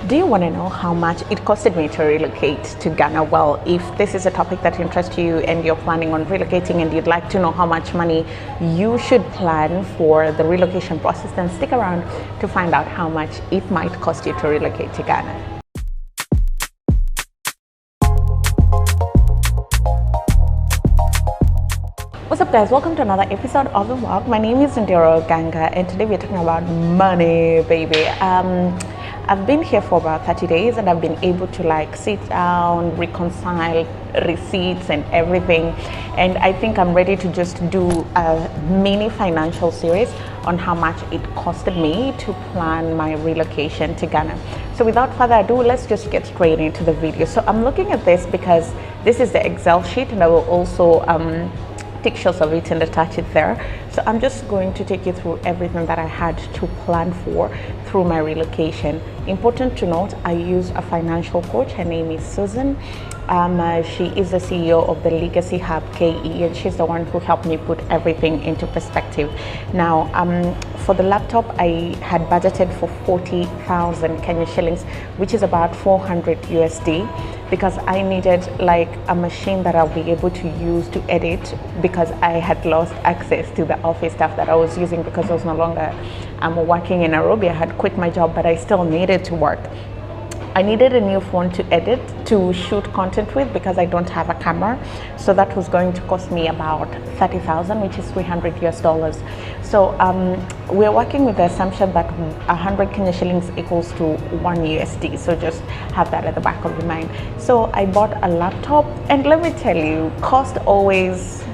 Do you want to know how much it costed me to relocate to Ghana? Well, if this is a topic that interests you and you're planning on relocating and you'd like to know how much money you should plan for the relocation process, then stick around to find out how much it might cost you to relocate to Ghana. What's up, guys? Welcome to another episode of the vlog. My name is Ndero Ganga and today we're talking about money, baby. I've been here for about 30 days and I've been able to sit down, reconcile receipts and everything, and I think I'm ready to just do a mini financial series on how much it costed me to plan my relocation to Ghana. So without further ado, let's just get straight into the video. So I'm looking at this because this is the Excel sheet and I will also pictures of it and attach it there. So I'm just going to take you through everything that I had to plan for through my relocation. Important to note, I use a financial coach. Her name is Susan. She is the CEO of the Legacy Hub KE, and she's the one who helped me put everything into perspective. Now, for the laptop, I had budgeted for 40,000 Kenya shillings, which is about 400 USD, because I needed a machine that I'll be able to use to edit, because I had lost access to the office stuff that I was using because I was no longer working in Nairobi. I had quit my job, but I still needed to work. I needed a new phone to edit, to shoot content with, because I don't have a camera. So that was going to cost me about 30,000, which is 300 US dollars. So we're working with the assumption that 100 Kenya shillings equals to 1 USD. So just have that at the back of your mind. So I bought a laptop, and let me tell you, cost always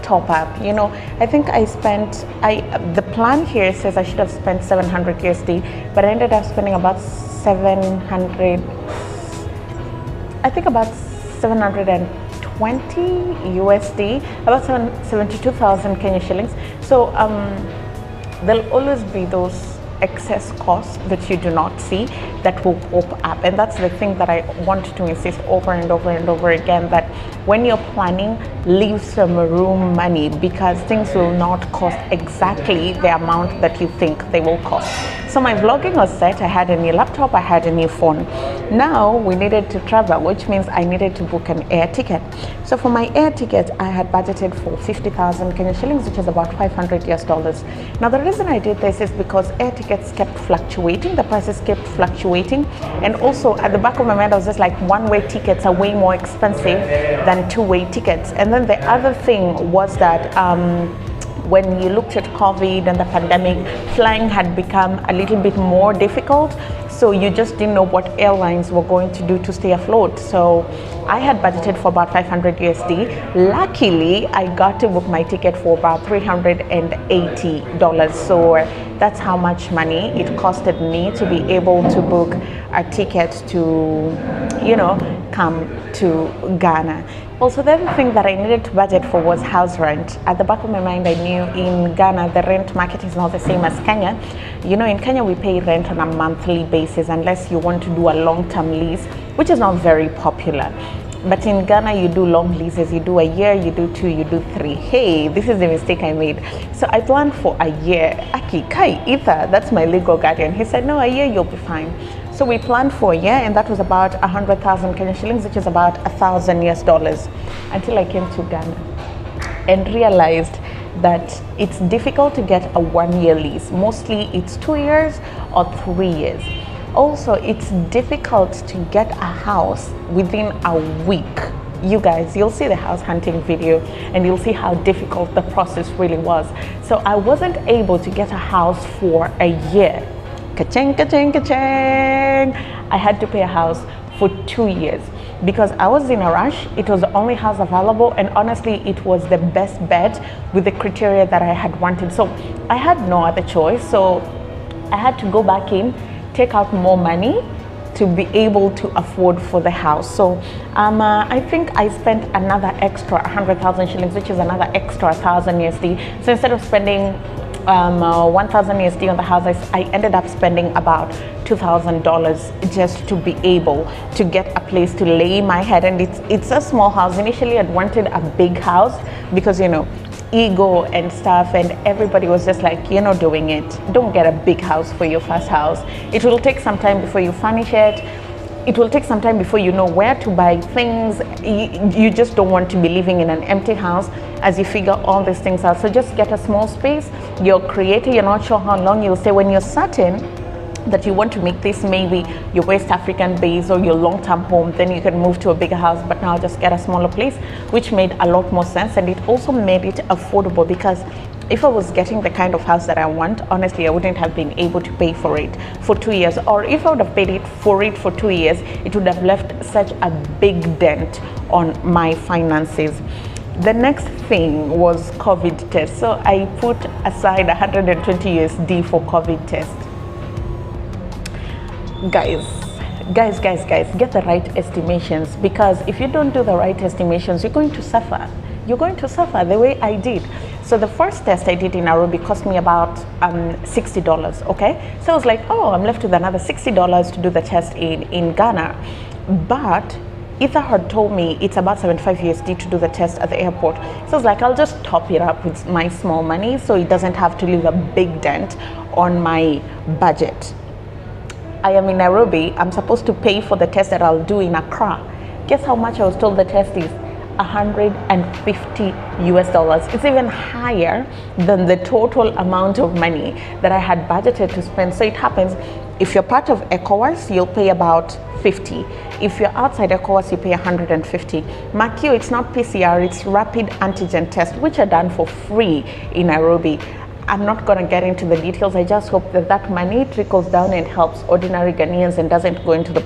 top up. I think I spent, the plan here says I should have spent 700 USD, but I ended up spending about 700, I think about 720 USD, about 72,000 Kenya shillings. So there'll always be those excess costs that you do not see that will pop up, and that's the thing that I want to insist over and over and over again, that when you're planning, leave some room money, because things will not cost exactly the amount that you think they will cost. So my vlogging was set. I had a new laptop, I had a new phone. Now we needed to travel, which means I needed to book an air ticket. So for my air ticket, I had budgeted for 50,000 Kenya shillings, which is about 500 US dollars. Now the reason I did this is because air tickets kept fluctuating, the prices kept fluctuating, and also at the back of my mind I was just like, one-way tickets are way more expensive than two-way tickets. And then the other thing was that when you looked at COVID and the pandemic, flying had become a little bit more difficult. So you just didn't know what airlines were going to do to stay afloat. So I had budgeted for about 500 USD. Luckily, I got to book my ticket for about $380. So that's how much money it costed me to be able to book a ticket to, come to Ghana. Also, the other thing that I needed to budget for was house rent. At the back of my mind, I knew in Ghana, the rent market is not the same as Kenya. In Kenya, we pay rent on a monthly basis unless you want to do a long-term lease, which is not very popular. But in Ghana, you do long leases. You do a year, you do 2, you do 3. Hey, this is the mistake I made. So I planned for a year. Aki, Kai, Ether, that's my legal guardian. He said, no, a year, you'll be fine. So we planned for a year, and that was about 100,000 Kenya shillings, which is about 1,000 US dollars, until I came to Ghana and realized that it's difficult to get a 1-year lease. Mostly it's 2 years or 3 years. Also, it's difficult to get a house within a week. You guys, you'll see the house hunting video and you'll see how difficult the process really was. So I wasn't able to get a house for a year. Ka-ching, ka-ching, ka-ching. I had to pay a house for 2 years because I was in a rush. It was the only house available, and honestly, it was the best bet with the criteria that I had wanted. So I had no other choice. So I had to go back in, take out more money to be able to afford for the house. So I think I spent another extra 100,000 shillings, which is another extra 1,000 USD. So instead of spending 1,000 USD on the house, I ended up spending about $2,000 just to be able to get a place to lay my head. And it's a small house. Initially, I'd wanted a big house because ego and stuff, and everybody was just like, you're not doing it. Don't get a big house for your first house. It will take some time before you furnish it. It will take some time before you know where to buy things. You just don't want to be living in an empty house as you figure all these things out. So just get a small space. You're creative, you're not sure how long you'll stay. When you're certain that you want to make this maybe your West African base or your long-term home, then you can move to a bigger house. But now just get a smaller place, which made a lot more sense. And it also made it affordable, because if I was getting the kind of house that I want, honestly, I wouldn't have been able to pay for it for 2 years. Or if I would have paid it for 2 years, it would have left such a big dent on my finances. The next thing was COVID test. So I put aside 120 USD for COVID test. Guys, get the right estimations, because if you don't do the right estimations, you're going to suffer. You're going to suffer the way I did. So the first test I did in Nairobi cost me about $60, okay? So I was like, oh, I'm left with another $60 to do the test in Ghana. But Ether had told me it's about 75 USD to do the test at the airport. So I was like, I'll just top it up with my small money so it doesn't have to leave a big dent on my budget. I am in Nairobi. I'm supposed to pay for the test that I'll do in Accra. Guess how much I was told the test is? 150 US dollars. It's even higher than the total amount of money that I had budgeted to spend. So it happens, if you're part of ECOWAS, you'll pay about 50. If you're outside ECOWAS, you pay 150. Mark you, it's not PCR, it's rapid antigen test, which are done for free in Nairobi. I'm not going to get into the details. I just hope that that money trickles down and helps ordinary Ghanaians and doesn't go into the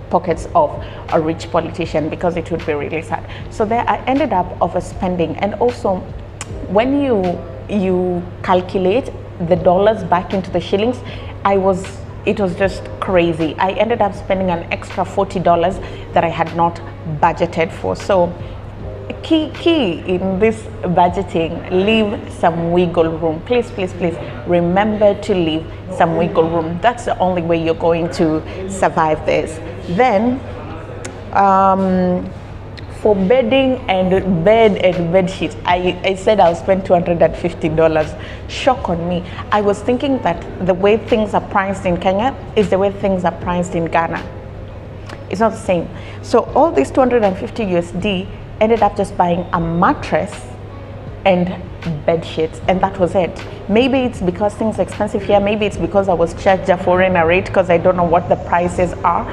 pockets of a rich politician, because it would be really sad. So there I ended up overspending. And also, when you calculate the dollars back into the shillings, it was just crazy. I ended up spending an extra $40 that I had not budgeted for. So key in this budgeting, leave some wiggle room. Please remember to leave some wiggle room. That's the only way you're going to survive this. Then for bedding and bed and bed sheets, I said I'll spend $250. Shock on me. I was thinking that the way things are priced in Kenya is the way things are priced in Ghana. It's not the same. So all these 250 USD ended up just buying a mattress and bed sheets, and that was it. Maybe it's because things are expensive here, maybe it's because I was charged a foreigner rate, because I don't know what the prices are,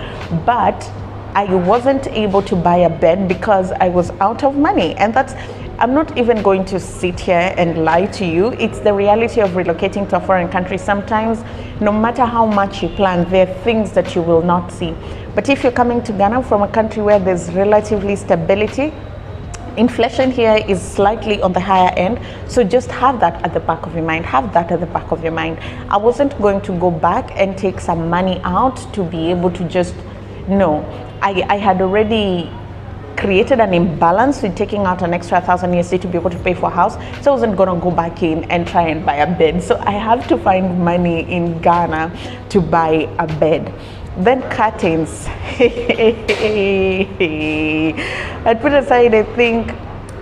but I wasn't able to buy a bed because I was out of money. And I'm not even going to sit here and lie to you. It's the reality of relocating to a foreign country. Sometimes, no matter how much you plan, there are things that you will not see. But if you're coming to Ghana from a country where there's relatively stability, inflation here is slightly on the higher end, so just have that at the back of your mind. I wasn't going to go back and take some money out to be able to just, no. I had already created an imbalance with taking out an extra 1,000 USD to be able to pay for a house, so I wasn't going to go back in and try and buy a bed. So I have to find money in Ghana to buy a bed. Then curtains. I put aside, I think,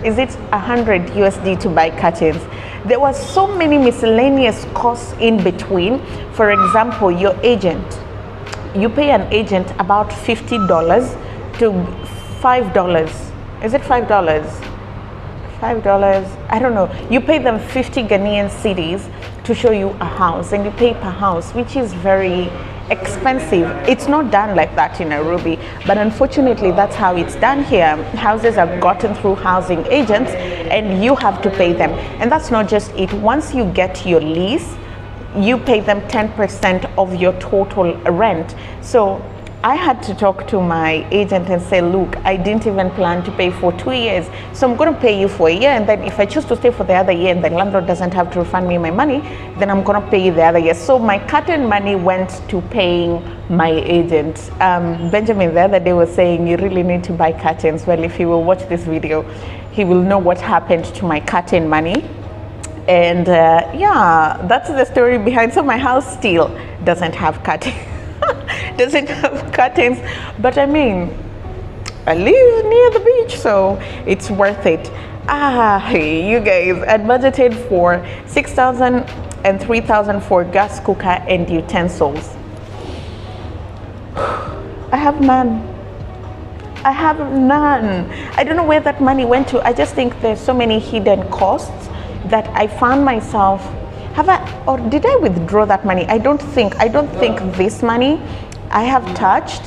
is it 100 USD to buy curtains. There were so many miscellaneous costs in between. For example, your agent. You pay an agent about $50 to $5. Is it $5? $5, I don't know. You pay them 50 Ghanaian cedis to show you a house, and you pay per house, which is very expensive. It's not done like that in Nairobi, but unfortunately that's how it's done here. Houses are gotten through housing agents and you have to pay them. And that's not just it. Once you get your lease, you pay them 10% of your total rent. So I had to talk to my agent and say, look, I didn't even plan to pay for 2 years, so I'm going to pay you for a year, and then if I choose to stay for the other year and the landlord doesn't have to refund me my money, then I'm going to pay you the other year. So my curtain money went to paying my agent. Benjamin the other day was saying, you really need to buy curtains. Well, if he will watch this video, he will know what happened to my curtain money. And yeah, that's the story behind. So my house still doesn't have curtains. Doesn't have curtains, but I mean, I live near the beach, so it's worth it. You guys, I budgeted for 6,000 and 3,000 for gas cooker and utensils. I have none. I have none. I don't know where that money went to. I just think there's so many hidden costs that I found myself. Or did I withdraw that money? I don't think this money I have touched,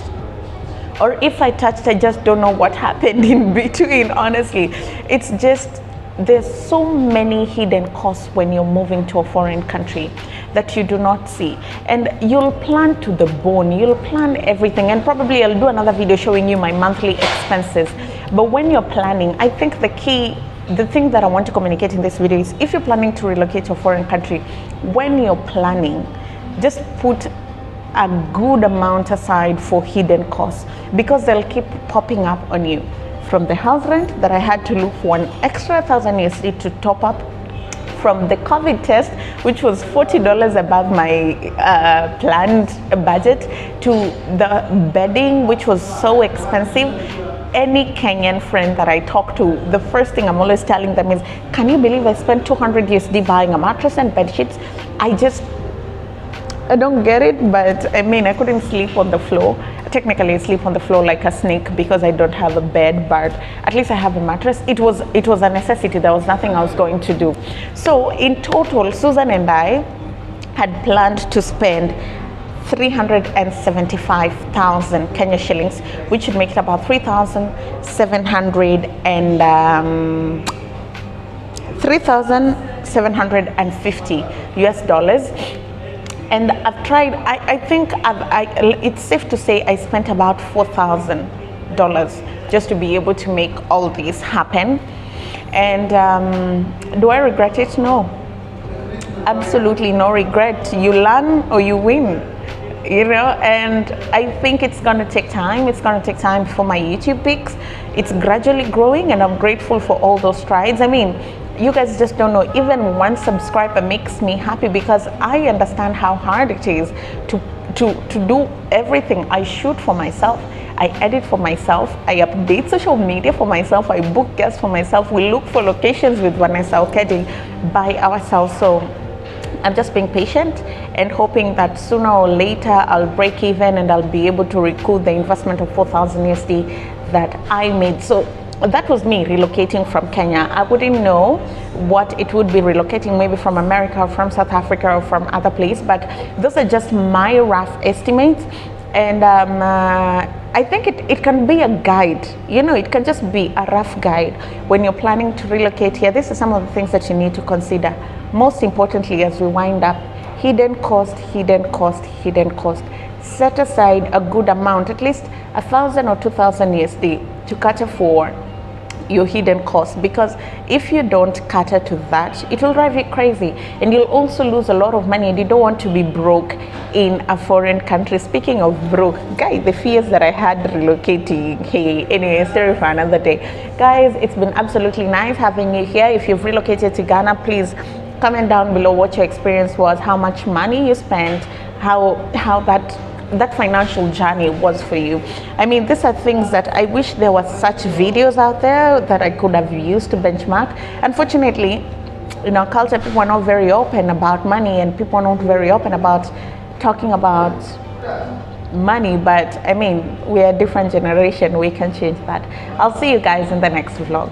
or if I touched, I just don't know what happened in between. Honestly, it's just, there's so many hidden costs when you're moving to a foreign country that you do not see, and you'll plan to the bone, you'll plan everything, and probably I'll do another video showing you my monthly expenses. But when you're planning, I think the thing that I want to communicate in this video is, if you're planning to relocate to a foreign country, when you're planning, just put a good amount aside for hidden costs, because they'll keep popping up on you. From the house rent that I had to look for an extra 1,000 USD to top up, from the COVID test, which was $40 above my planned budget, to the bedding, which was so expensive. Any Kenyan friend that I talk to, the first thing I'm always telling them is, can you believe I spent 200 USD buying a mattress and bed sheets? I don't get it, but I mean, I couldn't sleep on the floor. Technically, I sleep on the floor like a snake because I don't have a bed, but at least I have a mattress. It was a necessity. There was nothing I was going to do. So in total, Susan and I had planned to spend 375,000 Kenya shillings, which would make it about 3,750 US dollars. And I've tried, I think it's safe to say I spent about $4,000 just to be able to make all this happen. And do I regret it? No, absolutely no regret. You learn or you win, you know. And I think it's going to take time. It's going to take time for my YouTube pics. It's gradually growing, and I'm grateful for all those strides. I mean, you guys just don't know, even one subscriber makes me happy, because I understand how hard it is to do everything. I shoot for myself, I edit for myself, I update social media for myself, I book guests for myself, we look for locations with Vanessa Okedi by ourselves. So I'm just being patient and hoping that sooner or later I'll break even and I'll be able to recoup the investment of 4,000 USD that I made. So that was me relocating from Kenya. I wouldn't know what it would be relocating, maybe from America or from South Africa or from other place, but those are just my rough estimates. And I think it can be a guide, you know, it can just be a rough guide when you're planning to relocate here. This is some of the things that you need to consider. Most importantly, as we wind up, hidden cost, hidden cost, hidden cost. Set aside a good amount, at least 1,000 or 2,000 USD to cater for your hidden costs, because if you don't cater to that, it will drive you crazy, and you'll also lose a lot of money, and you don't want to be broke in a foreign country. Speaking of broke, guys, the fears that I had relocating, hey, anyway, story for another day. Guys, it's been absolutely nice having you here. If you've relocated to Ghana, please comment down below what your experience was, how much money you spent, how that financial journey was for you. I mean, these are things that I wish there were such videos out there that I could have used to benchmark. Unfortunately, in our culture, people are not very open about money, and people are not very open about talking about money. But I mean, we are a different generation, we can change that. I'll see you guys in the next vlog.